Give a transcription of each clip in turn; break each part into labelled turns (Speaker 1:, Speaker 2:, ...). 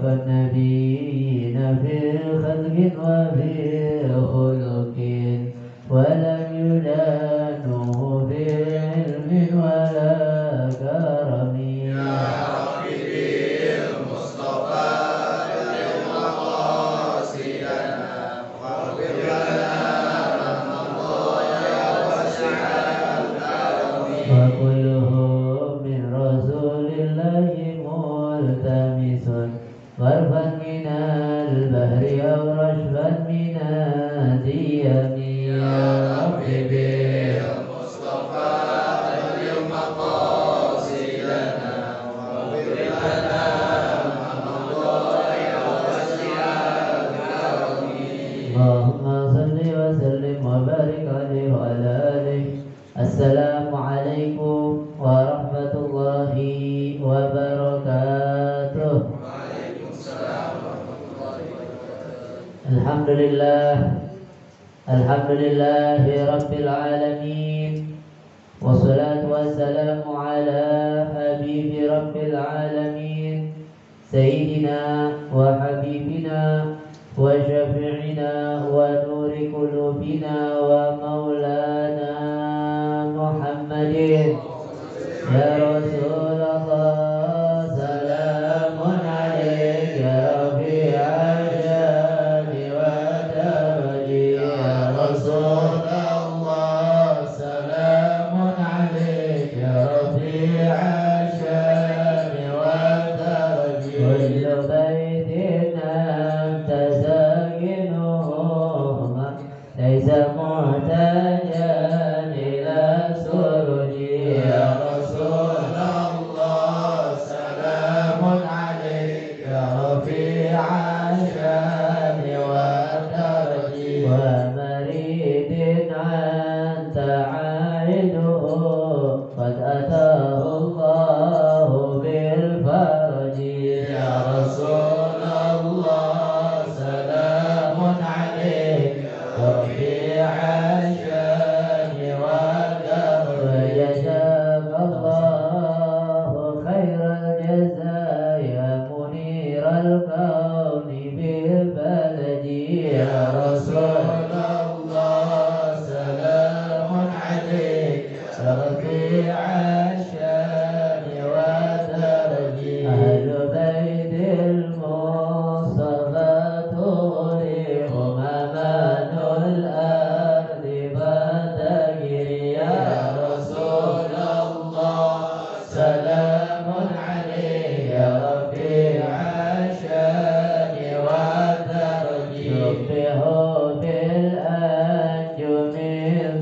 Speaker 1: والنبيين في خلق وفي خلق ولم يدانوا في علم ولا كرم يا ربي بالمصطفى بلغ مقاصدنا واغفر لنا ما مضى واسع الكرم وكلهم من رسول الله ملتمس غرفا من البحر أو رشفا من الديم يا رب بالمصطفى بلغ مقاصدنا واغفر لنا ما مضى واسع الكرم اللهم صل وسلم وبارك عليه وعلى آله. السلام عليكم ورحمة الله وبركاته. Alhamdulillahi Rabbil Alamin. Wassalatu wassalamu ala habibi Rabbil Alamin, Sayyidina wa habibina wa syafi'ina wa nuri qulubina wa maulana Muhammadin. Ya Rasulullah, salamun alaik ya Rafi'ah Rasulullah, salamun alaik ya Rafi'a syani wa daraji. Kullu baitin anta sakinuhu laysa muhtajan ila suruji. Ya Rasulullah, salamun alaik ya Rafi'a syani wa daraji. قد أتاه الله بالفرج. يا رسول الله, سلام عليك رفيع الشان والدرج. وجزاك الله خير الجزاء يا منير الكون بالبلد. يا رسول الله, سلام عليك رفيع الشان والدرج. أهل بيت المصطفى تغريهم أمان الأرض فتجري. يا رسول الله, سلام عليك يا رفيع الشان والدرج. يصبح بالأنجم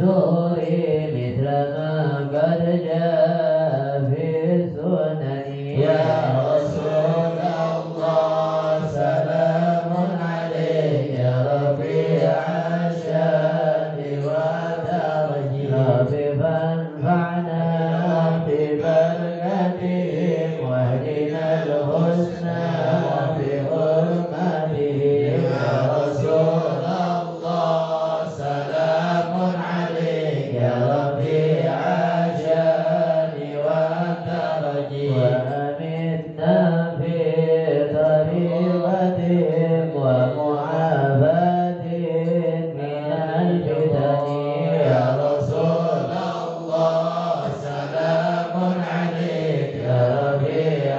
Speaker 1: ظهري مثل ما قد جاء في السنن. يا رسول الله, سلام عليك يا رفيع الشان والدرج. رب فانفعنا ببركتهم واهدنا الحسنى بحرمته. يا رسول الله, سلام عليك يا رفيع الشان والدرج. وأمتنا في طريقتهم ومعافاتهم من الفتن. يا رسول الله, سلام عليك يا رفيع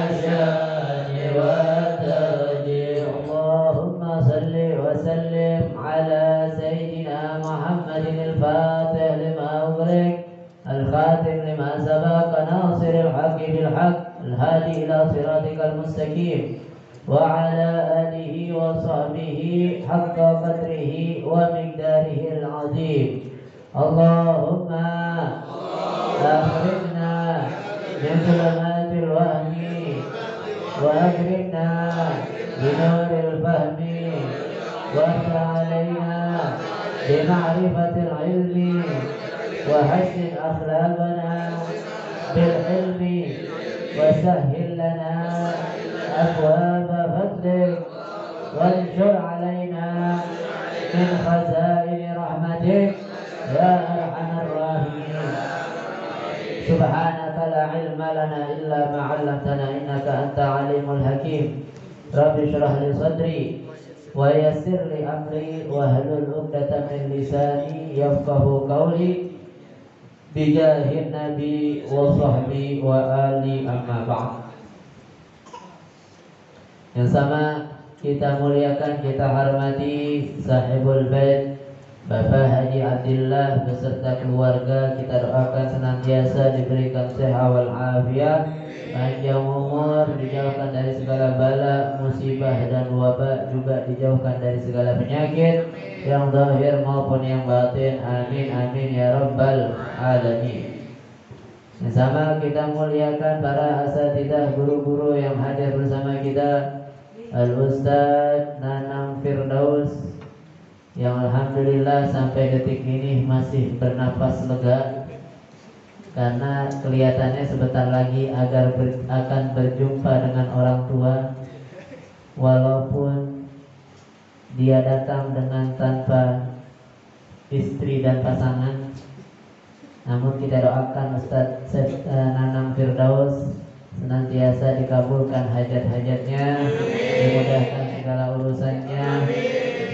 Speaker 1: الشان والدرج. اللهم صل وسلم على سيدنا محمد الفاتح لما أغلق الخاتم لما سبق ناصر الحق بالحق الهادي إلى صراطك المستقيم وعلى آله وصحبه حق قدره ومقداره العظيم. اللهم أخرجنا من ظلمات الوهم وأكرمنا بنور الفهم وافتح علينا بمعرفة العلم وحسن أخلاقنا بالعلم وسهل لنا أبواب فضلك وانشر علينا من خزائن رحمتك يا أرحم الراحمين. Subhanaka la ilma lana illa ma 'allamtana innaka antal alimul hakim. Rabbi shrah li sadri wa yassir li amri wahlul 'uqdatam min lisani yafqahu qawli bijahin nabi wa sahbi wa ali amma ba'd. Yang sama kita muliakan, kita hormati sahibul bait Bapak Haji Abdillah beserta keluarga. Kita doakan senantiasa diberikan sehat wal afiat, panjang umur, dijauhkan dari segala bala, musibah dan wabak, juga dijauhkan dari segala penyakit yang zahir maupun yang batin. Amin amin ya rabbal alamin. Yang sama kita muliakan para asatidzah, guru-guru yang hadir bersama kita, Al-Ustaz Nanang Firdaus yang alhamdulillah sampai detik ini masih bernapas lega, karena kelihatannya sebentar lagi akan berjumpa dengan orang tua. Walaupun dia datang dengan tanpa istri dan pasangan, namun kita doakan Ustaz Nanang Firdaus senantiasa dikabulkan hajat-hajatnya, dimudahkan segala urusannya,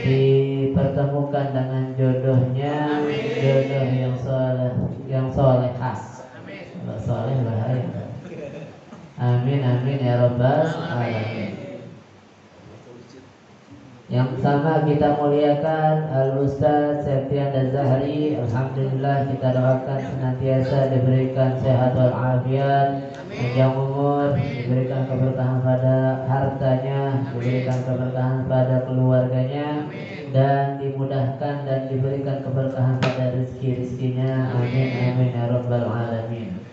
Speaker 1: dipertemukan dengan jodohnya, jodoh yang solehah. Kalau soleh bahaya. Amin amin ya rabbal alamin. Yang sama kita muliakan Al-Ustaz Septian Zahri. Alhamdulillah kita doakan senantiasa diberikan sehat wal afiat, panjang umur, diberikan keberkahan pada hartanya, diberikan keberkahan pada keluarganya, dan dimudahkan dan diberikan keberkahan pada rezeki-rezekinya. Amin amin ya rabbal alamin.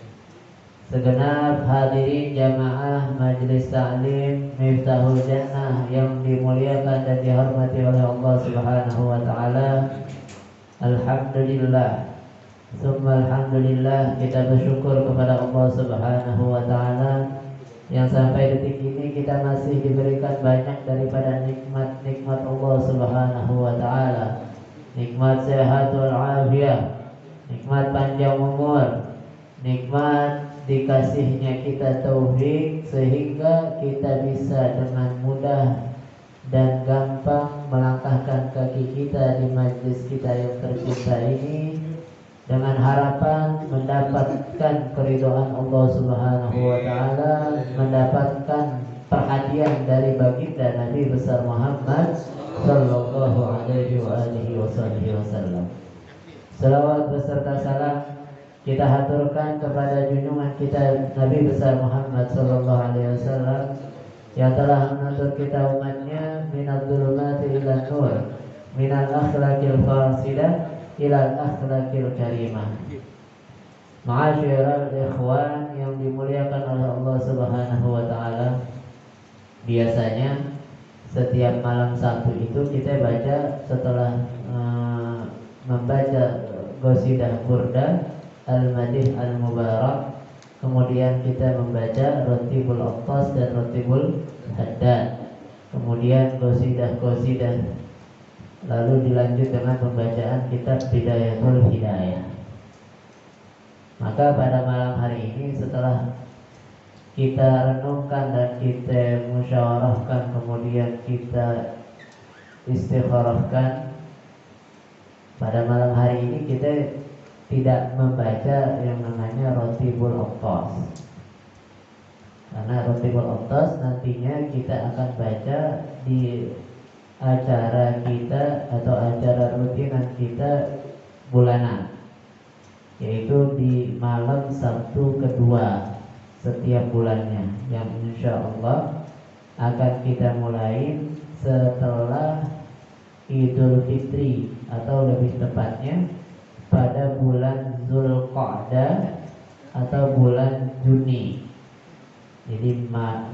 Speaker 1: Segenap hadirin jamaah Majelis Ta'lim Miftahul Jannah yang dimuliakan dan dihormati oleh Allah Subhanahu wa taala. Alhamdulillah, summa alhamdulillah, kita bersyukur kepada Allah Subhanahu wa taala yang sampai detik ini kita masih diberikan banyak daripada nikmat-nikmat Allah Subhanahu wa taala. Nikmat sehat wal afiat, nikmat panjang umur, nikmat dikasihnya kita taufik sehingga kita bisa dengan mudah dan gampang melangkahkan kaki kita di majlis kita yang tercinta ini, dengan harapan mendapatkan keridhaan Allah Subhanahu wa taala, mendapatkan perhatian dari baginda Nabi besar Muhammad sallallahu alaihi wasallam. Salawat beserta salam kita haturkan kepada junjungan kita Nabi besar Muhammad sallallahu alaihi wasallam yang telah menuntut kita umatnya minal dzulumati ila nur, minal akhlaqil fasidah ila akhlaqil karimah. Ma'asyiral ikhwan yang dimuliakan oleh Allah Subhanahu wa taala, biasanya setiap malam Sabtu itu kita baca setelah membaca qasidah burda Al-Madih Al-Mubarak, kemudian kita membaca Ratibul Attas dan Ratibul Haddad, kemudian qasidah-qasidah, lalu dilanjut dengan pembacaan kitab Bidayatul Hidayah. Maka pada malam hari ini setelah kita renungkan dan kita musyawarahkan, kemudian kita istikharahkan, pada malam hari ini kita tidak membaca yang namanya Ratibul Attas, karena Ratibul Attas nantinya kita akan baca di acara kita atau acara rutinan kita bulanan, yaitu di malam Sabtu kedua setiap bulannya, yang insya Allah akan kita mulai setelah Idul Fitri, atau lebih tepatnya pada bulan Zulqa'dah atau bulan Juni. Jadi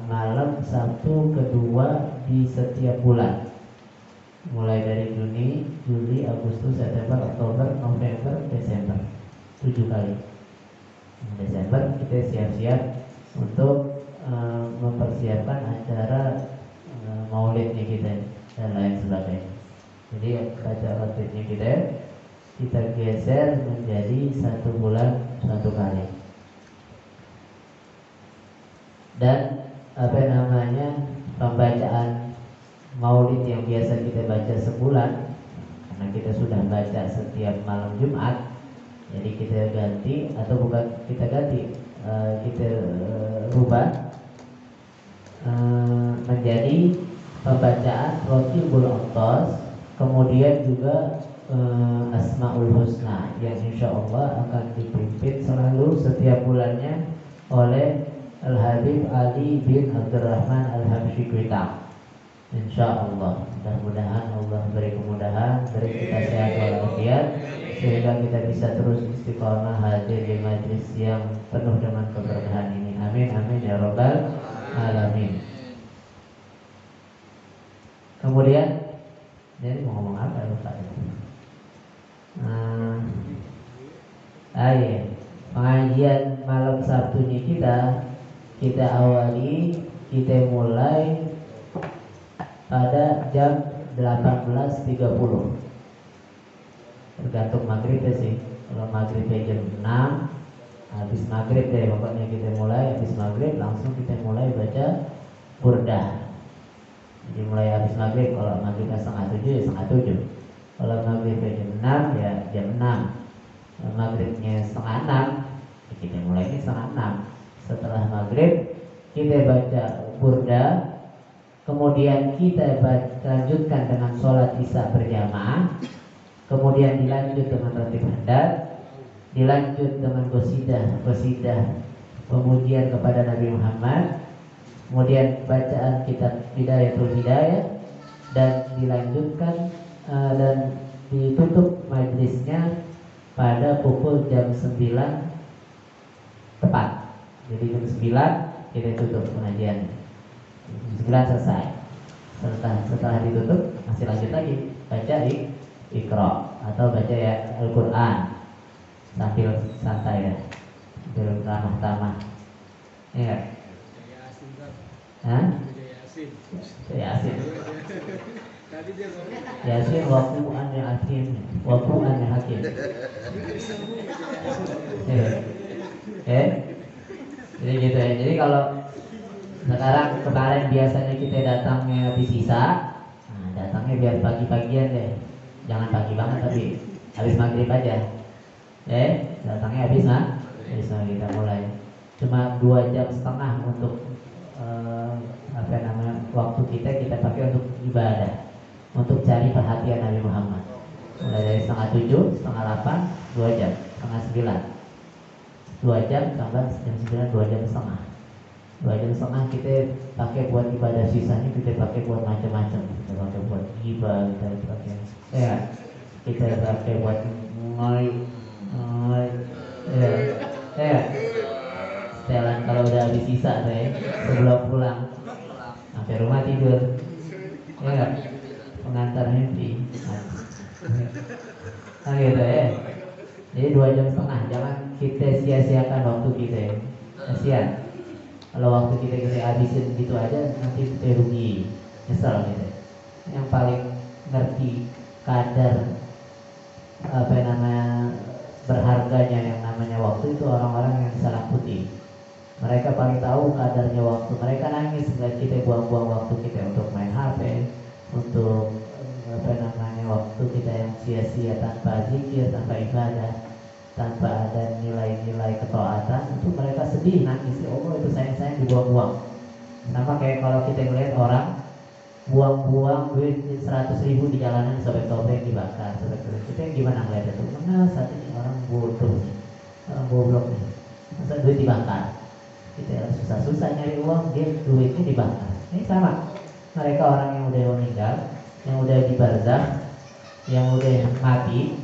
Speaker 1: malam Sabtu kedua di setiap bulan, mulai dari Juni, Juli, Agustus, September, Oktober, November, Desember, 7 kali. Desember kita siap-siap untuk mempersiapkan acara maulidnya kita dan lain sebagainya. Jadi acara maulidnya kita geser menjadi 1 bulan 1 kali. dan pembacaan maulid yang biasa kita baca sebulan, karena kita sudah baca setiap malam Jumat, jadi kita ganti, atau bukan kita ganti, kita rubah menjadi pembacaan Rotibul Autos, kemudian juga Asmaul Husna, yang insya Allah akan dipimpin selalu setiap bulannya oleh Al-Habib Ali bin Abdurrahman Al-Habsyi Kuitang. Insya Allah, mudah-mudahan Allah beri kemudahan, beri kita sehat walafiat, sehingga kita bisa terus istiqomah hadir di majlis yang penuh dengan keberkahan ini. Amin, amin ya Rabbal Alamin. Kemudian, jadi mau ngomong apa lupa? Pengajian malam Sabtunya kita awali, kita mulai pada jam 18.30. Tergantung maghribnya sih. Kalau maghribnya jam 6, habis maghrib deh pokoknya kita mulai. Habis maghrib langsung kita mulai baca burdah. Jadi mulai habis maghrib, kalau maghribnya setengah 7 ya setengah 7. Kalau maghribnya jam 6 ya jam 6. Kalau maghribnya setengah 6 ya kita mulai ini setengah 6. Setelah maghrib kita baca burdah, kemudian kita lanjutkan dengan sholat isya berjamaah, kemudian dilanjut dengan ratib haddad, dilanjut dengan qasidah pemujian kepada Nabi Muhammad, kemudian bacaan kitab Bidayatul Hidayah, dan dilanjutkan dan ditutup majelisnya pada pukul jam 9 tepat. Jadi jam 9 kita tutup pengajian. Jam 9 selesai. Setelah ditutup masih lanjut lagi baca Iqra atau baca ya Al-Quran sambil santai ya, sambil ramah-tamah. Iya. Hah? Yasin. Yasin waqu'an hakim. Waqu'an hakim. Jadi gitu ya. Jadi kalau sekarang, kemarin biasanya kita datangnya habis sisa, datangnya biar pagi-pagian deh. Jangan pagi banget tapi habis maghrib aja. Datangnya habis kita mulai. Cuma 2,5 jam untuk waktu kita pakai untuk ibadah, untuk cari perhatian Nabi Muhammad. Mulai dari setengah 7, setengah 8, 2 jam, setengah 9, 2 jam tambah jam 9, 2 jam setengah. 2 jam setengah kita pakai buat ibadah, sisanya kita pakai buat macam-macam. Kita pakai buat ghibah, kita pakai buat setelan kalau udah habis sisa sebelum pulang sampai rumah tidur, pengantar mimpi. Gitu ya. Jadi 2,5 jam, jangan kita sia-siakan waktu kita ya. Kasihan kalau waktu kita habisin gitu aja, nanti kita rugi, nyesel gitu. Yang paling ngerti kadar berharganya yang namanya waktu itu orang-orang yang salah putih. Mereka paling tahu kadarnya waktu. Mereka nangis melihat kita buang-buang waktu kita untuk main HP, untuk waktu kita yang sia-sia tanpa zikir, tanpa ibadah, tanpa ada nilai-nilai ketaatan. Itu mereka sedih, nangis. Ya Allah, itu sayang-sayang dibuang-buang. Sama kayak kalau kita melihat orang buang-buang duit 100.000 di jalanan, sobek-sobek, dibakar, sobek-sobek. Kita yang gimana ngeliat itu? Mana saat ini orang bodoh, orang goblok nih. Masa duit dibakar? Kita susah-susah nyari uang, dia duitnya dibakar. Ini sama. Mereka orang yang udah meninggal, yang udah di barzakh, yang udah mati,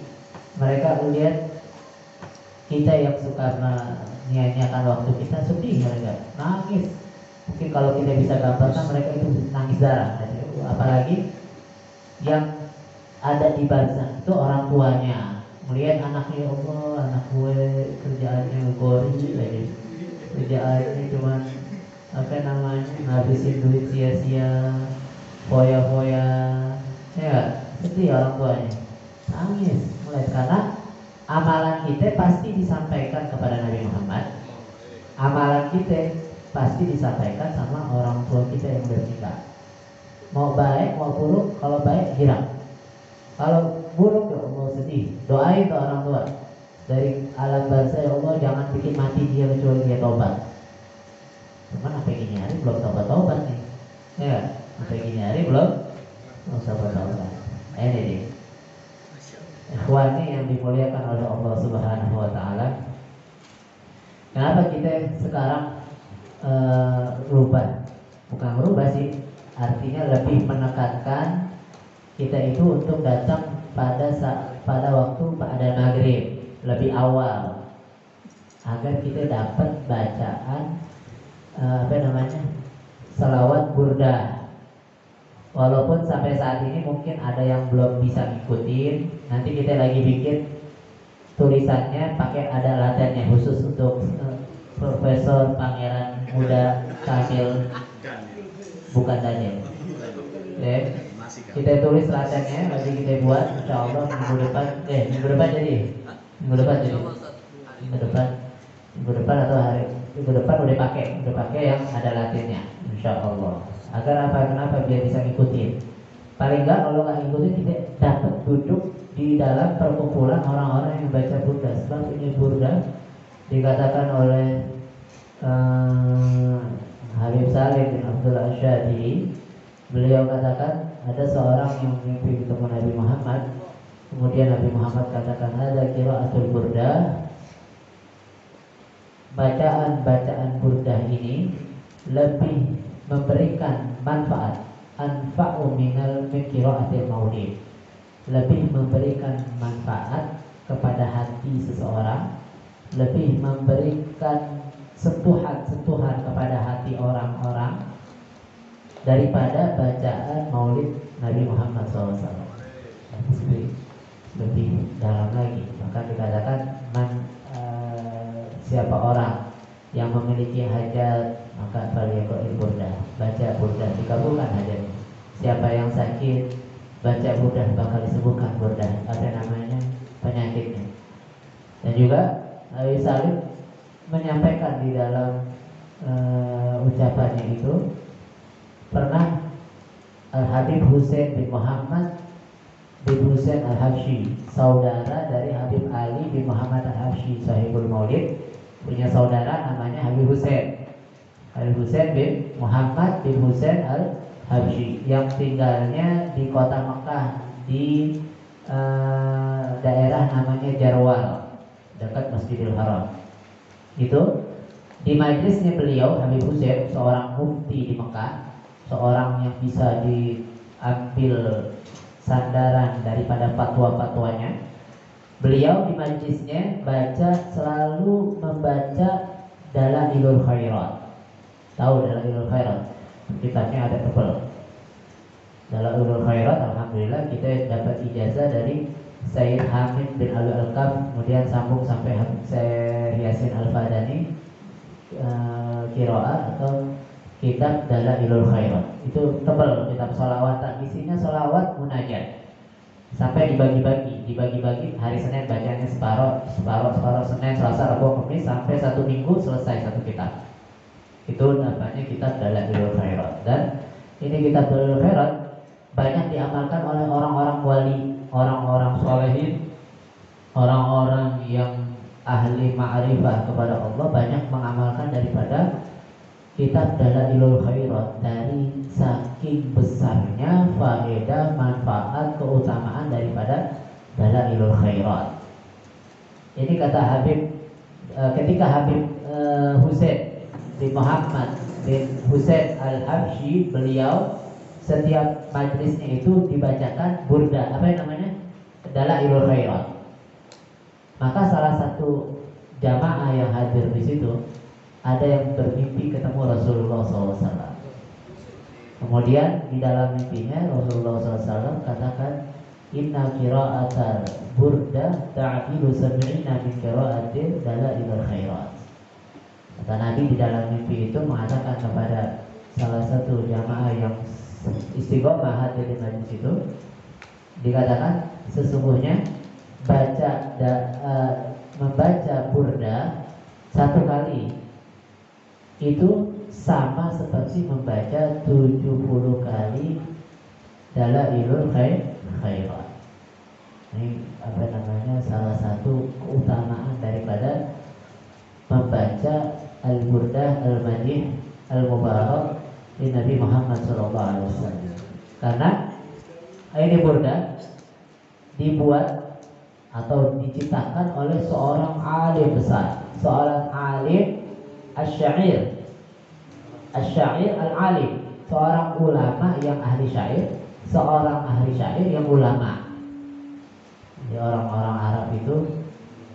Speaker 1: mereka lihat kita yang suka menyia-nyiakan waktu kita, sedih mereka, nangis. Mungkin kalau kita bisa gambarkan, mereka itu nangis darah. Apalagi yang ada di barzakh itu orang tuanya melihat anaknya, Allah, anak gue kerjaannya gori aja, kerjaannya cuma ngabisin duit sia-sia, foya-foya, sedih orang tuanya, nangis. Mulai karena amalan kita pasti disampaikan kepada Nabi Muhammad. Amalan kita pasti disampaikan sama orang tua kita yang udah meninggal. Mau baik mau buruk, kalau baik girang, kalau buruk ya Allah sedih. Doain ke orang tua dari alam bahasa, ya Allah jangan bikin mati dia kecuali dia tobat. Cuman sampai gini hari belum tobat nih, ya sampai gini hari belum tobat. Ini dia ikhwani yang dimuliakan oleh Allah Subhanahu wa Ta'ala. Kenapa kita sekarang rubah? Bukan merubah sih, artinya lebih menekankan kita itu untuk datang pada waktu pada maghrib lebih awal, agar kita dapat bacaan salawat burdah. Walaupun sampai saat ini mungkin ada yang belum bisa ngikutin, nanti kita lagi bikin tulisannya pakai ada latihannya khusus untuk Profesor Pangeran Muda Kamil, bukan Daniel. Kita tulis latihannya, nanti kita buat insya Allah minggu depan jadi minggu depan atau minggu depan udah pakai yang ada latihannya insya Allah. Agar kenapa biar bisa ngikutin. Paling enggak kalau nggak ngikutin kita dapat duduk di dalam perkumpulan orang-orang yang baca burda. Sebab ini burda dikatakan oleh Habib Salim bin Abdul Asyadi. Beliau katakan ada seorang yang mimpi bertemu Nabi Muhammad. Kemudian Nabi Muhammad katakan ada qiraatul burda. Bacaan burda ini lebih memberikan manfaat, anfa'u minal qiraatil maulid, lebih memberikan manfaat kepada hati seseorang, lebih memberikan sentuhan kepada hati orang-orang daripada bacaan maulid Nabi Muhammad SAW. Lebih dalam lagi, maka dikatakan siapa orang yang memiliki hajat maka falyaqra'il burda, baca burda dikabulkan hajatnya. Siapa yang sakit baca burda bakal disembuhkan burda penyakitnya. Dan juga Nabi Salim menyampaikan di dalam ucapannya itu, pernah Habib Husain bin Muhammad bin Husain Al-Habsyi, saudara dari Habib Ali bin Muhammad Al-Habsyi sahibul Maulid, punya saudara namanya Habib Husain. Habib Husain bin Muhammad bin Husain Al-Habsyi yang tinggalnya di kota Mekah di daerah namanya Jarwal dekat Masjidil Haram. Itu di majlisnya beliau Habib Husain, seorang mufti di Mekah, seorang yang bisa diambil sandaran daripada fatwa-fatwanya. Beliau di majlisnya selalu membaca Dalailul Khairat. Tahu Dalailul Khairat? Kitabnya ada tebal. Dalailul Khairat, alhamdulillah kita dapat ijazah dari Sayyid Hamid bin Ali Al-Kaf, kemudian sambung sampai Sayyid Yasin Al-Fadani, qiraat atau kitab Dalailul Khairat. Itu tebal kitab salawat, isinya salawat munajat. Sampai dibagi-bagi hari Senin bacanya separuh, Senin, Selasa, Rabu, Kamis, sampai satu minggu selesai satu kitab. Itu namanya kitab Dalailul Khairat. Dan ini kitab Dalailul Khairat banyak diamalkan oleh orang-orang wali, orang-orang solehin, orang-orang yang ahli ma'rifah kepada Allah, banyak mengamalkan daripada kitab Dalailul Khairat dari saking besarnya faedah, manfaat, keutamaan daripada Dalailul Khairat. Ini kata Habib, ketika Habib Husain bin Muhammad bin Husain Al-Habsyi, beliau setiap majlisnya itu dibacakan burda, Dalailul Khairat. Maka salah satu jamaah yang hadir di situ ada yang bermimpi ketemu Rasulullah SAW. Kemudian di dalam mimpinya Rasulullah SAW katakan, inna qira'atal burda ta'dilu sab'ina min qira'atil Dalailul Khairat. Kata Nabi di dalam mimpi itu mengatakan kepada salah satu jamaah yang istiqomah hadir di majlis itu, dikatakan sesungguhnya membaca burda satu kali itu sama seperti membaca 70 kali Dalailul Khairat. Ini apa namanya, salah satu keutamaan daripada membaca Al-Burdah Al-Madih Al-Mubarak di Nabi Muhammad SAW. Karena ini burdah dibuat atau diciptakan oleh seorang alim besar, seorang alim asy-syair, asy-syair al-alim, seorang ulama yang ahli syair, seorang ahli syair yang ulama. Jadi orang-orang Arab itu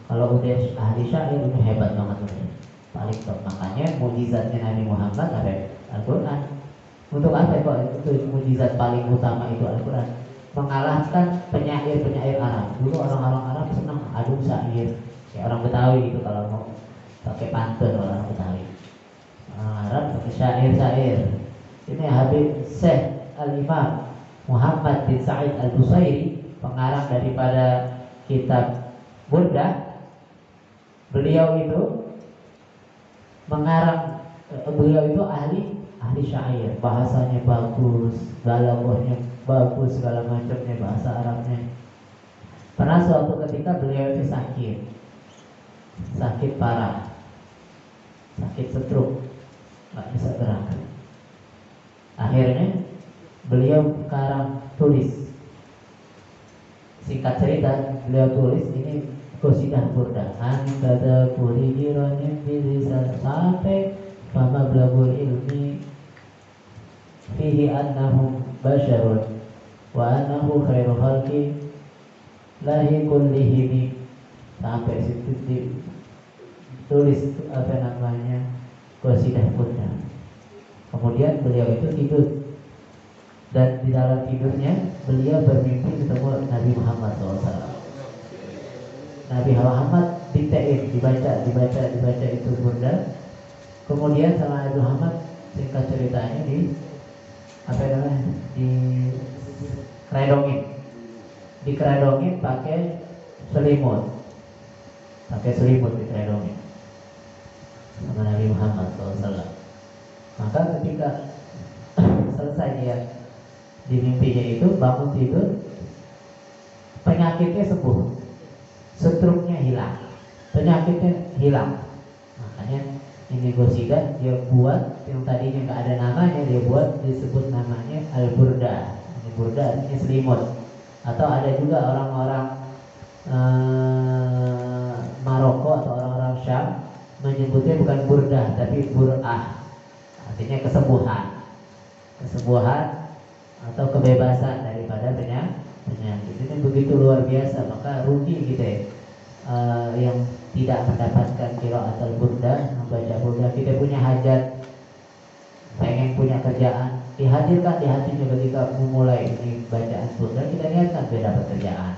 Speaker 1: kalau udah ahli syair itu hebat banget udah, paling top. Makanya mukjizatnya Nabi Muhammad ada Al-Quran. Untuk apa kok itu mukjizat paling utama itu Al-Quran? Mengalahkan penyair-penyair Arab. Dulu orang-orang Arab senang adu syair, kayak orang Betawi gitu kalau mau pakai pantun orang Betawi. Orang Arab pakai syair-syair. Ini Habib Syekh Al-Imam Muhammad bin Sa'id Al-Busairi, pengarang daripada kitab Burdah. Beliau itu mengarang, beliau itu ahli syair, bahasanya bagus, balaghahnya bagus, segala macamnya bahasa Arabnya. Pernah suatu ketika beliau itu sakit parah, sakit stroke, nggak bisa gerak. Akhirnya beliau sekarang tulis, singkat cerita beliau tulis ini qasidah burdah, kata kuli jironin bilisan, sampai fama blagul ilmi fihi annahum basyarun wa annahu khairu khalqi lahi kullihimi, sampai situ ditulis apa namanya qasidah burdah. Kemudian beliau itu tidur, dan di dalam tidurnya beliau bermimpi ketemu Nabi Muhammad SAW. Nabi Muhammad dibaca itu burdah. Kemudian sama Nabi Muhammad, singkat ceritanya, di keredongin pakai selimut dikeredongin sama Nabi Muhammad SAW. Maka ketika selesai dia di mimpinya itu, bangun tidur, penyakitnya sembuh, stroke-nya hilang, penyakitnya hilang. Makanya ini qasidah dia buat, yang tadinya nggak ada namanya dia buat, disebut namanya Al-Burdah. Ini burdah artinya selimut. Atau ada juga orang-orang Maroko atau orang-orang Syam menyebutnya bukan burdah tapi bur'ah, artinya kesembuhan atau kebebasan daripada penyakit. Ini begitu luar biasa, maka rugi gitu ya, yang tidak mendapatkan qiraat al-burdah, membaca burdah. Kita punya hajat, pengen punya kerjaan, dihadirkan di hatinya ketika memulai ini bacaan burdah. Kita niatkan biar dapat kerjaan,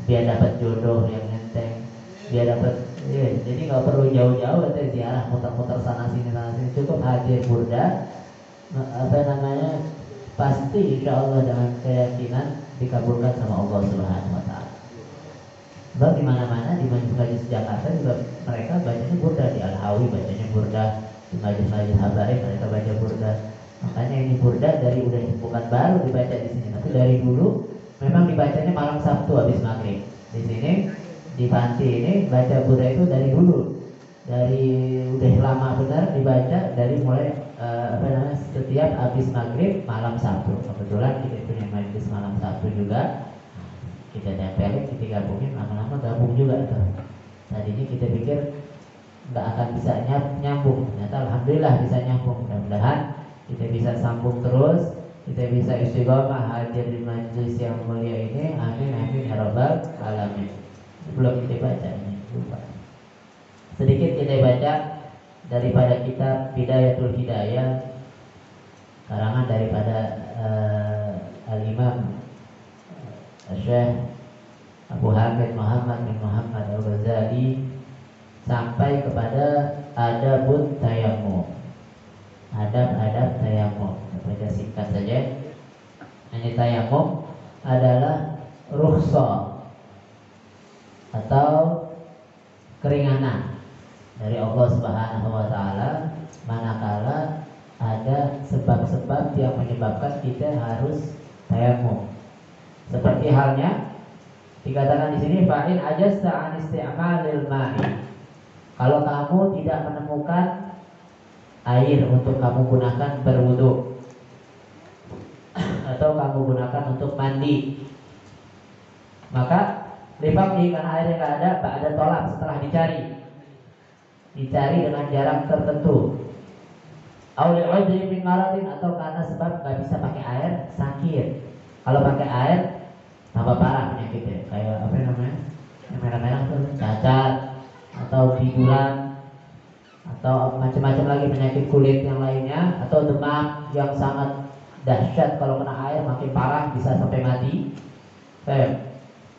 Speaker 1: biar dapat jodoh yang enteng, biar dapat jadi nggak perlu jauh-jauh atau ziarah muter-muter sana sini, cukup hadir burdah, pasti insya Allah dengan keyakinan dikabulkan sama Allah Subhanahu Wa Taala. Sebab di mana-mana di majelis Jakarta juga mereka bacanya burdah, di Al-Hawi bacanya burdah, di majelis Habaib mereka baca burdah. Makanya ini burdah dari udah bukan baru dibaca di sini, tapi dari dulu memang dibacanya malam Sabtu habis maghrib. Di sini di panti ini baca burdah itu dari dulu, dari udah lama benar dibaca, dari mulai setiap habis maghrib malam Sabtu. Kebetulan kita punya majelis malam Sabtu juga, kita tempelin, kita gabungin, lama-lama gabung juga tuh. Tadinya kita pikir nggak akan bisa nyambung, ternyata alhamdulillah bisa nyambung. Mudah-mudahan kita bisa sambung terus, kita bisa istiqomah hadir di majelis yang mulia ini. Amin amin ya rabbal alamin. Belum kita baca ini, lupa. Sedikit kita baca daripada kitab Bidayatul Hidayah, karangan daripada Al-Imam Syekh Abu Hamid Muhammad bin Muhammad Al-Ghazali, sampai kepada adabut tayammum, adab-adab tayammum. Baca singkat saja. Ini tayammum adalah rukhsah atau keringanan dari Allah Subhanahu Wa Taala manakala ada sebab-sebab yang menyebabkan kita harus tayamum. Seperti halnya dikatakan di sini fa'in ajasta an isti'malil ma'i. Kalau kamu tidak menemukan air untuk kamu gunakan berwudu atau kamu gunakan untuk mandi, maka difakdi karena airnya nggak ada, ada tolak setelah dicari dengan jarak tertentu. Auli'udri min maradin, atau karena sebab nggak bisa pakai air, sakit. Kalau pakai air tambah parah penyakitnya, kayak apa namanya, yang merah-merah tuh, cacat atau biduran atau macam-macam lagi penyakit kulit yang lainnya, atau demam yang sangat dahsyat kalau kena air makin parah bisa sampai mati.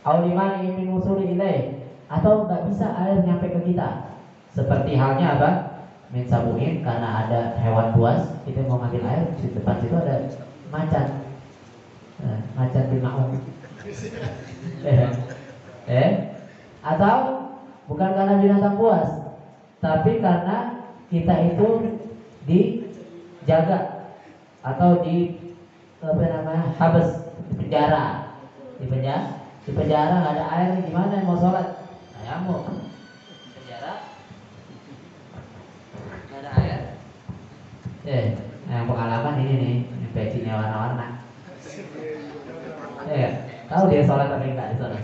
Speaker 1: Aulimani min usuli ilaih, atau nggak bisa air nyampe ke kita. Seperti halnya apa? Min sabuin, karena ada hewan buas, kita mau ngambil air, di depan situ ada macan, macan bimaung. Atau bukan karena binatang buas, tapi karena kita itu dijaga atau habes, di penjara, di penjara nggak ada air, gimana mau sholat? Tayamum. Di penjara nggak ada air. Yang pengalaman ini nih, yang pecinya warna-warna. Tahu dia sholat tapi nggak di sana.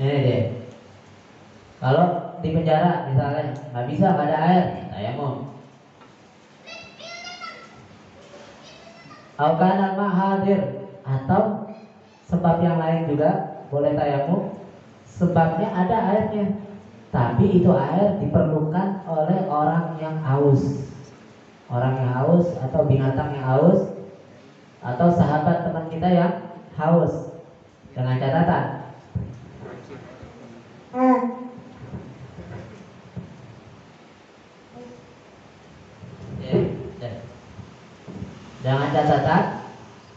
Speaker 1: Ini deh. Kalau di penjara misalnya nggak bisa, nggak ada air, tayamum. Aukanal mahadir, atau sebab yang lain juga boleh tayamum. Sebabnya ada airnya, tapi itu air diperlukan oleh orang yang haus, atau binatang yang haus, atau sahabat teman kita yang haus. Dengan catatan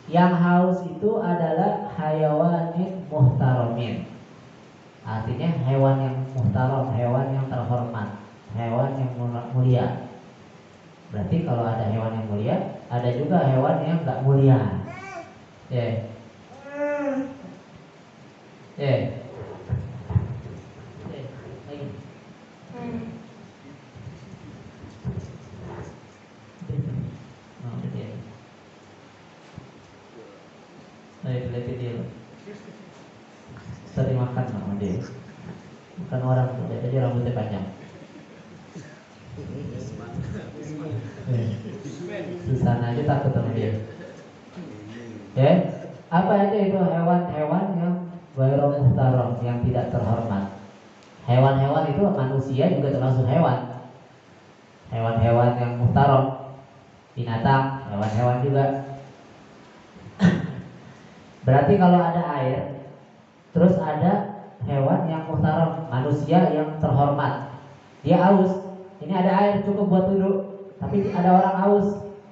Speaker 1: yang haus itu adalah hayawanin muhtaramin. Artinya hewan yang muhtaram, hewan yang terhormat, hewan yang mulia. Berarti kalau ada hewan yang mulia, ada juga hewan yang nggak mulia. Sering makan sama dia, bukan orang tuh, jadi rambutnya panjang. Susah aja takut sama dia. Apa aja itu hewan-hewan yang ghairu muhtaram, yang tidak terhormat. Hewan-hewan itu manusia juga termasuk hewan. Hewan-hewan yang muhtaram, binatang, hewan-hewan juga. Berarti kalau ada air, terus ada hewan yang muhtaram, manusia yang terhormat, dia haus. Ini ada air cukup buat duduk, tapi ada orang haus,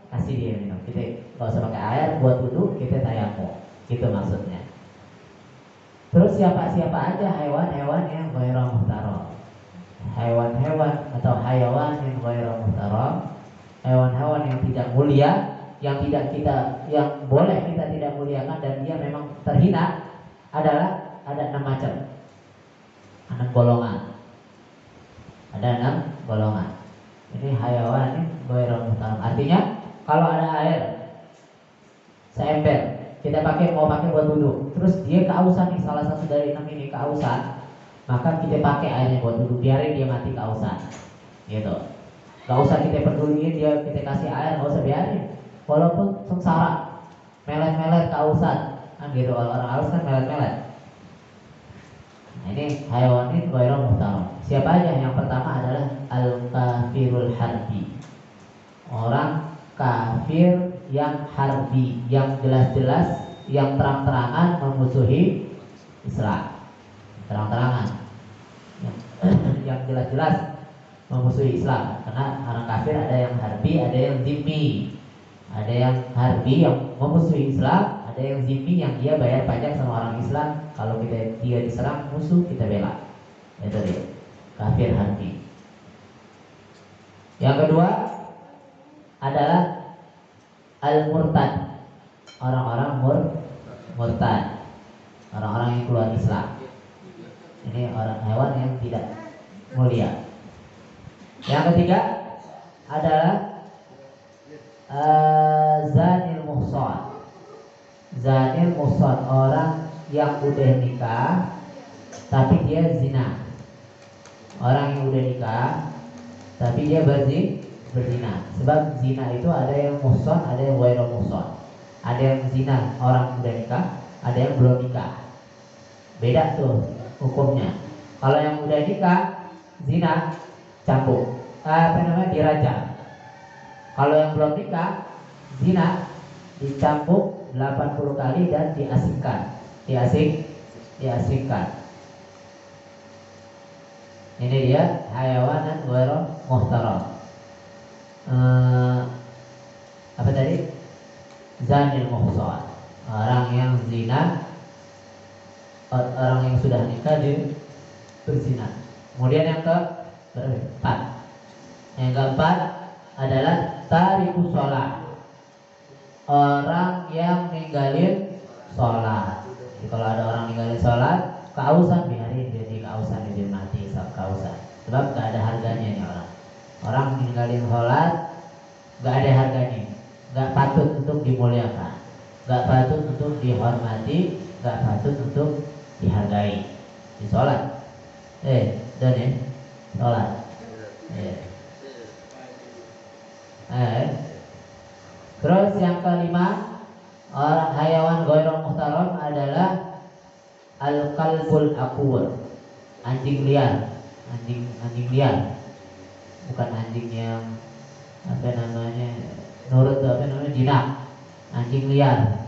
Speaker 1: kasih dia minum. Kita nggak usah pakai air buat duduk, kita tayamum. Gitu maksudnya. Terus siapa aja hewan-hewan yang ghairu muhtaram, hewan-hewan atau hayawan yang ghairu muhtaram, hewan-hewan yang tidak mulia, yang boleh kita tidak muliakan dan dia memang terhina, adalah ada 6 macam, 6 golongan. Ada 6 golongan. Ini hayawan ini ghairu muhtaram. Artinya kalau ada air seember, kita mau pakai buat wudhu, terus dia kehausan nih, salah satu dari 6 ini kehausan, maka kita pakai airnya buat wudhu, biarin dia mati kehausan. Gitu. Gak usah kita peduliin dia, kita kasih air, gak usah, biarin. Walaupun sengsara, melet-melet kehausan, kan gitu, kalau orang haus kan melet-melet. Nah, ini hayawanin ghairu muhtaram. Siapa aja? Yang pertama adalah al-kafirul harbi, orang kafir yang harbi, yang jelas-jelas, yang terang-terangan memusuhi Islam, terang-terangan, yang jelas-jelas memusuhi Islam. Karena orang kafir ada yang harbi, ada yang zimmi. Ada yang harbi yang memusuhi Islam, ada yang zimmi yang dia bayar pajak sama orang Islam. Kalau dia diserang musuh, kita bela. Itu dia, kafir harbi. Yang kedua adalah al-murtad, orang-orang murtad, orang-orang yang keluar Islam. Ini orang hewan yang tidak mulia. Yang ketiga adalah zanil muhsan. Zanil muhsan, orang yang udah nikah tapi dia zina. Orang yang udah nikah tapi dia berzina. Sebab zina itu ada yang muhsan, ada yang ghairu muhsan. Ada yang zina orang udah nikah, ada yang belum nikah. Beda tuh hukumnya. Kalau yang udah nikah zina cambuk, dirajam. Kalau yang belum nikah zina dicambuk 80 kali dan diasingkan. Diasingkan. Ini dia hayawanan ghairu muhtaram. Apa tadi? Zanil muhsan, orang yang zina, orang yang sudah nikah dia berzina. Kemudian yang keempat adalah tariku sholat, orang yang ninggalin sholat. Jadi kalau ada orang ninggalin sholat, kausan, biarin dia di kausan, dia mati kausan. Sebab gak ada harganya nih orang. Orang ninggalin sholat gak ada harganya, gak patut untuk dimuliakan, gak patut untuk dihormati, gak patut untuk dihargai. Di sholat, dan ya sholat. Terus yang kelima, orang hayawan ghairu muhtaram adalah al-kalbul aqur, anjing liar. Anjing liar, bukan anjing yang nurut jinak. Anjing liar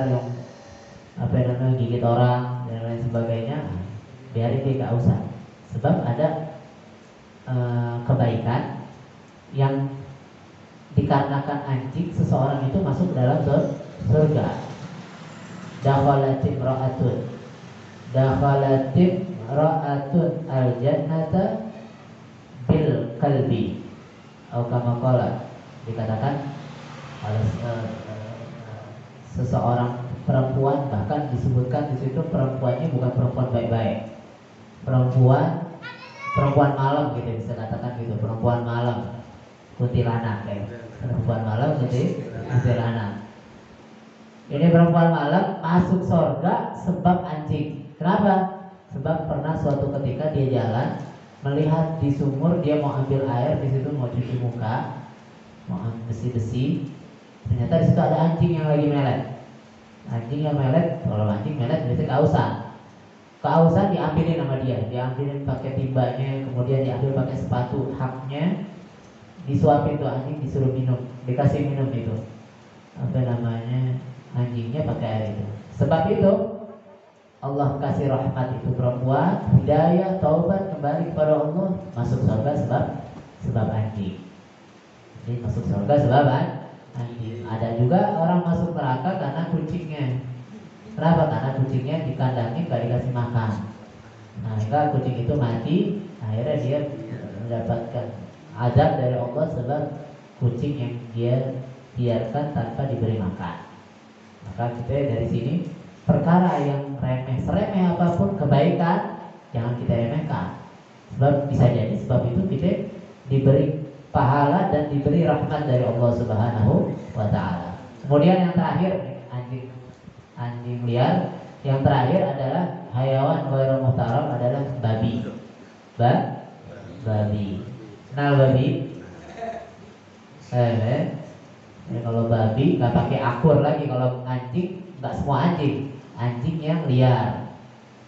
Speaker 1: yang gigit orang dan lain sebagainya, biarin dia gak usah. Sebab ada kebaikan yang dikarenakan anjing seseorang itu masuk dalam surga. Dakhalatim ra'atun al-jannata bil kalbi, atau kama qala, dikatakan oleh seseorang perempuan, bahkan disebutkan di situ perempuannya bukan perempuan baik-baik, perempuan malam gitu, bisa katakan gitu, perempuan malam, kuntilanak perempuan malam kuntilanak. Ini perempuan malam masuk surga sebab anjing. Kenapa? Sebab pernah suatu ketika dia jalan melihat di sumur, dia mau ambil air di situ, mau cuci muka, mau ambil besi-besi. Ternyata di situ ada anjing yang lagi melet. Anjing yang melet, kalau anjing melet biasanya kausan diambilin sama dia, diambilin pakai timbanya, kemudian diambil pakai sepatu haknya, disuapin tuh anjing, disuruh minum, dikasih minum itu anjingnya pakai air itu. Sebab itu Allah kasih rahmat itu perempuan, hidayah, taubat, kembali kepada Allah, masuk surga sebab anjing. Jadi masuk surga sebab anjing. Ada juga orang masuk neraka karena kucingnya. Kenapa? Karena kucingnya dikandangin, gak dikasih makan. Nah, hingga kucing itu mati, akhirnya dia mendapatkan azab dari Allah sebab kucing yang dia biarkan tanpa diberi makan. Maka kita dari sini, perkara yang remeh, seremeh apapun kebaikan, jangan kita remehkan. Sebab bisa jadi sebab itu kita diberi pahala dan diberi rahmat dari Allah Subhanahu wa ta'ala. Kemudian yang terakhir, anjing liar. Yang terakhir adalah hayawan ghairu muhtaram, adalah babi. Babi. Kenal babi? Kalau babi nggak pakai akur lagi. Kalau anjing, nggak semua anjing. Anjing yang liar,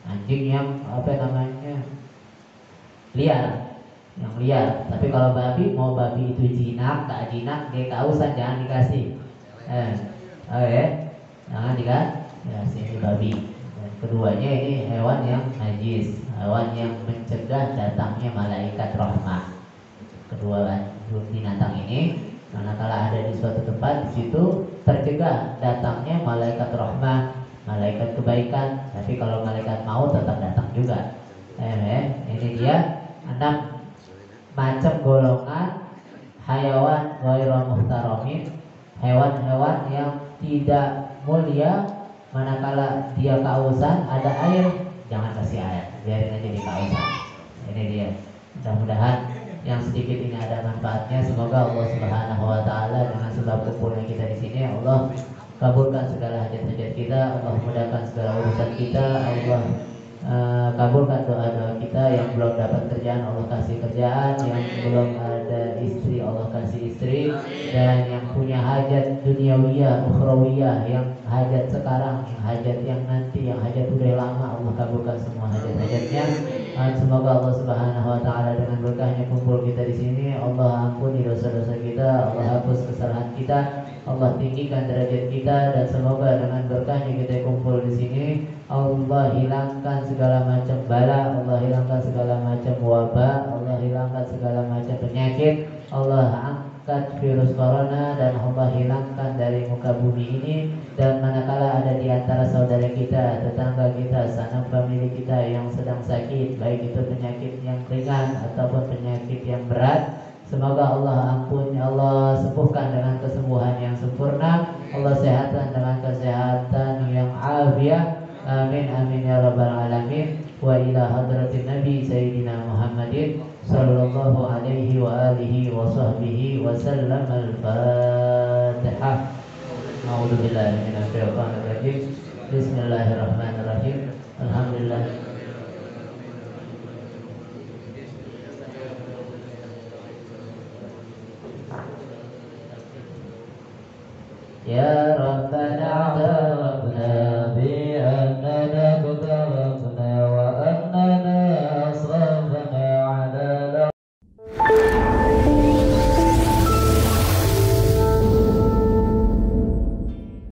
Speaker 1: anjing yang liar. Tapi kalau babi, mau babi itu jinak, tak jinak, dia kausan, jangan dikasih. Jangan dikasih babi. Keduanya ini hewan yang najis, hewan yang mencegah datangnya malaikat rahmah. Kedua binatang ini manakala ada di suatu tempat, di situ tercegah datangnya malaikat rahmah, malaikat kebaikan. Tapi kalau malaikat maut tetap datang juga. Ini dia 6 macam golongan hayawan ghairu muhtaramin, hewan-hewan yang tidak mulia. Manakala dia kehausan ada air, jangan kasih air, biarin aja dia kehausan. Ini dia. Mudah-mudahan yang sedikit ini ada manfaatnya. Semoga Allah Subhanahu wa taala dengan sebab kumpulnya kita di sini, Allah kabulkan segala hajat-hajat kita, Allah mudahkan segala urusan kita, Allah kabulkan doa-doa kita. Yang belum dapat kerjaan, Allah kasih kerjaan. Yang belum ada istri, Allah kasih istri. Dan yang punya hajat duniawiyah, ukhrawiyah, yang hajat sekarang, yang hajat yang nanti, yang hajat udah lama, Allah kabulkan semua hajat-hajatnya. Semoga Allah Subhanahu wa taala dengan berkahnya kumpul kita di sini, Allah ampuni dosa-dosa kita, Allah hapus kesalahan kita, Allah tinggikan derajat kita, dan semoga dengan berkahnya kita kumpul di sini, Allah hilangkan segala macam bala, Allah hilangkan segala macam wabah, Allah hilangkan segala macam penyakit, Allah angkat virus corona, dan Allah hilangkan dari muka bumi ini. Dan manakala ada di antara saudara kita, tetangga kita, sanak famili kita yang sedang sakit, baik itu penyakit yang ringan ataupun penyakit yang berat, semoga Allah ampuni, Allah sembuhkan dengan kesembuhan yang sempurna, Allah sehatkan dengan kesehatan yang afiat. Amin amin ya rabbal alamin. Wa ila hadratin Nabi Sayyidina Muhammadin sallallahu alaihi wa alihi wa sahbihi wa sallam. Al-Fatihah. A'udzu billahi minasy syaithanir rajim. Bismillahirrahmanirrahim. Alhamdulillah. Ya Rabbana a'tarafna bi